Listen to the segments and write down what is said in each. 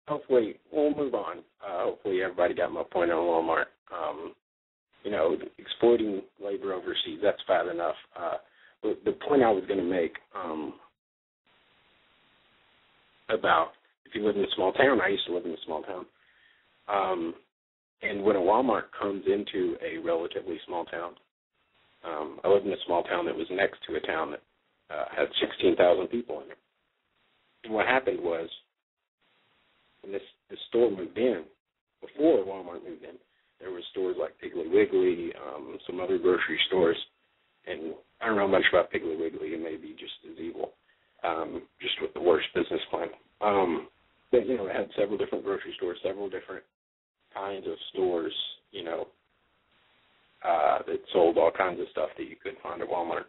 Hopefully, we'll move on. Hopefully everybody got my point on Walmart. Exploiting labor overseas, that's bad enough. But the point I was going to make about if you live in a small town, I used to live in a small town, and when a Walmart comes into a relatively small town, I lived in a small town that was next to a town that had 16,000 people in it. And what happened was, when the store moved in, before Walmart moved in, there were stores like Piggly Wiggly, some other grocery stores, and I don't know much about Piggly Wiggly. It may be just as evil, just with the worst business plan. But, it had several different grocery stores, several different kinds of stores, that sold all kinds of stuff that you could find at Walmart.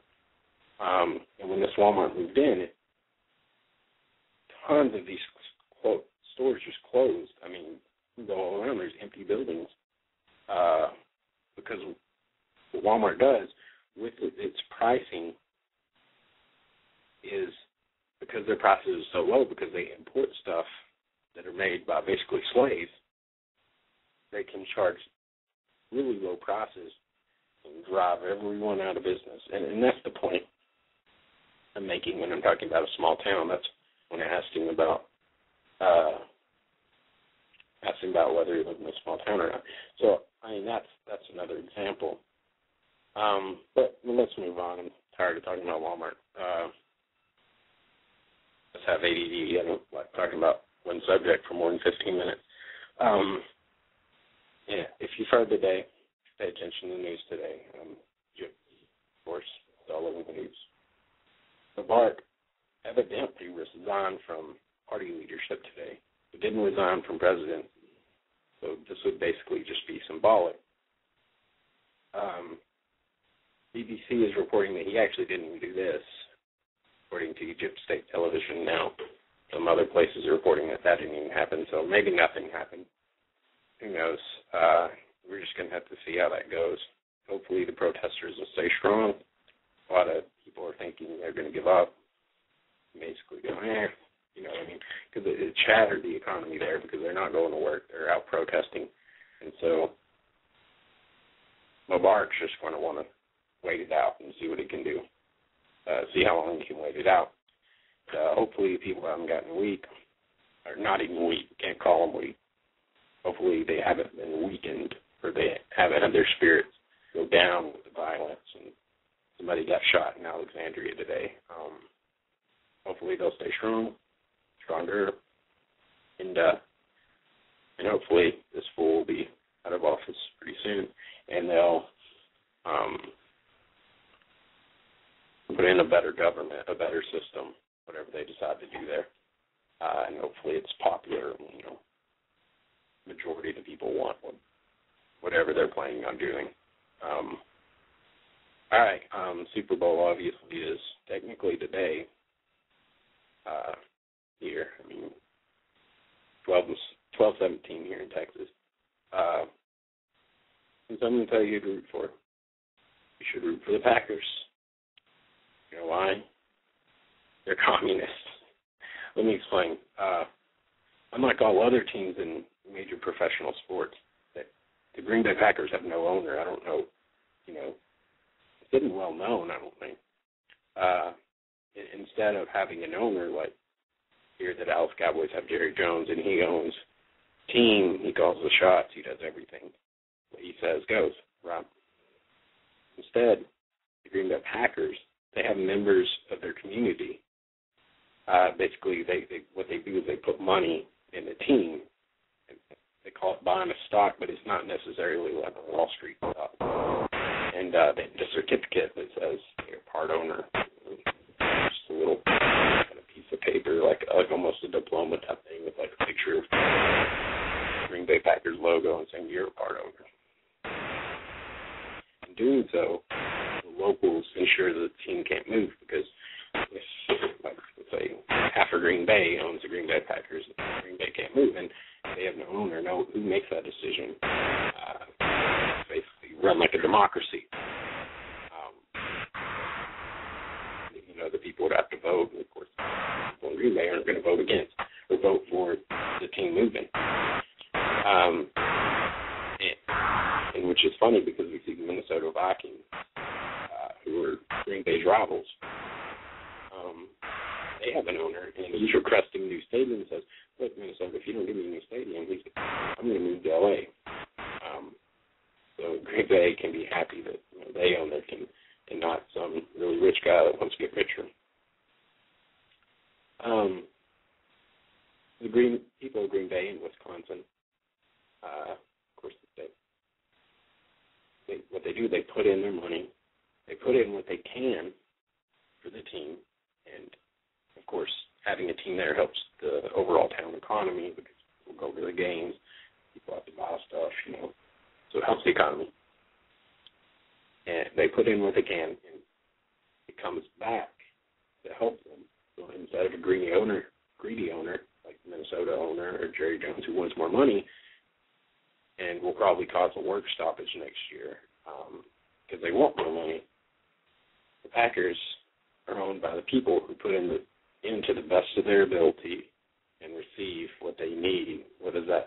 And when this Walmart moved in, tons of these, quote, stores just closed. I mean, you go all around, there's empty buildings. Because what Walmart does with its pricing is, because their prices are so low, because they import stuff that are made by basically slaves, they can charge really low prices and drive everyone out of business. And that's the point I'm making when I'm talking about a small town. That's when I'm asking about whether you live in a small town or not. So, that's another example. But let's move on. I'm tired of talking about Walmart. Let's have ADD. I don't like talking about one subject for more than 15 minutes. If you've heard today, pay attention to the news today. Of course, it's all over the news. Mubarak evidently resigned from party leadership today. He didn't resign from president, so this would basically just be symbolic. BBC is reporting that he actually didn't even do this, according to Egypt State Television now. Some other places are reporting that didn't even happen, so maybe nothing happened. Who knows? We're just going to have to see how that goes. Hopefully the protesters will stay strong. A lot of people are thinking they're going to give up, basically going, you know what I mean? Because it shattered the economy there because they're not going to work. They're out protesting. And so Mubarak's just going to want to wait it out and see what he can do, see how long he can wait it out. Hopefully people haven't gotten weak, or not even weak, can't call them weak. Hopefully they haven't been weakened, or they haven't had their spirits go down with the violence. And somebody got shot in Alexandria today. Hopefully they'll stay stronger, and hopefully this fool will be out of office pretty soon, and they'll put in a better government, a better system, whatever they decide to do there, and hopefully it's popular. Majority of the people want whatever they're planning on doing. All right, Super Bowl obviously is technically today here. 12:17 here in Texas. And so I'm going to tell you who to root for. You should root for the Packers. You know why? They're communists. Let me explain. Unlike all other teams in major professional sports, the Green Bay Packers have no owner. I don't know, it's getting well known, I don't think. Instead of having an owner like here, the Dallas Cowboys have Jerry Jones, and he owns the team, he calls the shots, he does everything. What he says goes, right? Instead, the Green Bay Packers, they have members of their community. Basically, what they do is they put money in the team. They call it buying a stock, but it's not necessarily like a Wall Street stock. And they get a certificate that says you're part owner. Just a little kind of piece of paper, like almost a diploma type thing with like a picture of the Green Bay Packers logo and saying you're a part owner. In doing so, the locals ensure that the team can't move, because if, like, let's say, half of Green Bay owns the Green Bay Packers, Green Bay can't move, and they have no owner, who makes that decision. Basically run like a democracy. The people would have to vote, and of course, people in Green Bay aren't going to vote against. or vote for the team moving. And which is funny because we see the Minnesota Vikings, who are Green Bay's rivals. They have an owner, and he's requesting a new stadium and says, look, Minnesota, if you don't give me a new stadium, I'm going to move to L.A. So Green Bay can be happy that they own their team and not some really rich guy that wants to get richer. The people of Green Bay and Wisconsin, of course, what they do, they put in their money. They put in what they can for the team. And, of course, having a team there helps the overall town economy because people go to the games. People have to buy stuff, So it helps the economy. And they put in what they can, and it comes back to help them. So instead of a greedy owner like the Minnesota owner or Jerry Jones who wants more money and will probably cause a work stoppage next year because they want more money, the Packers are owned by the people who put into the best of their ability and receive what they need. What does that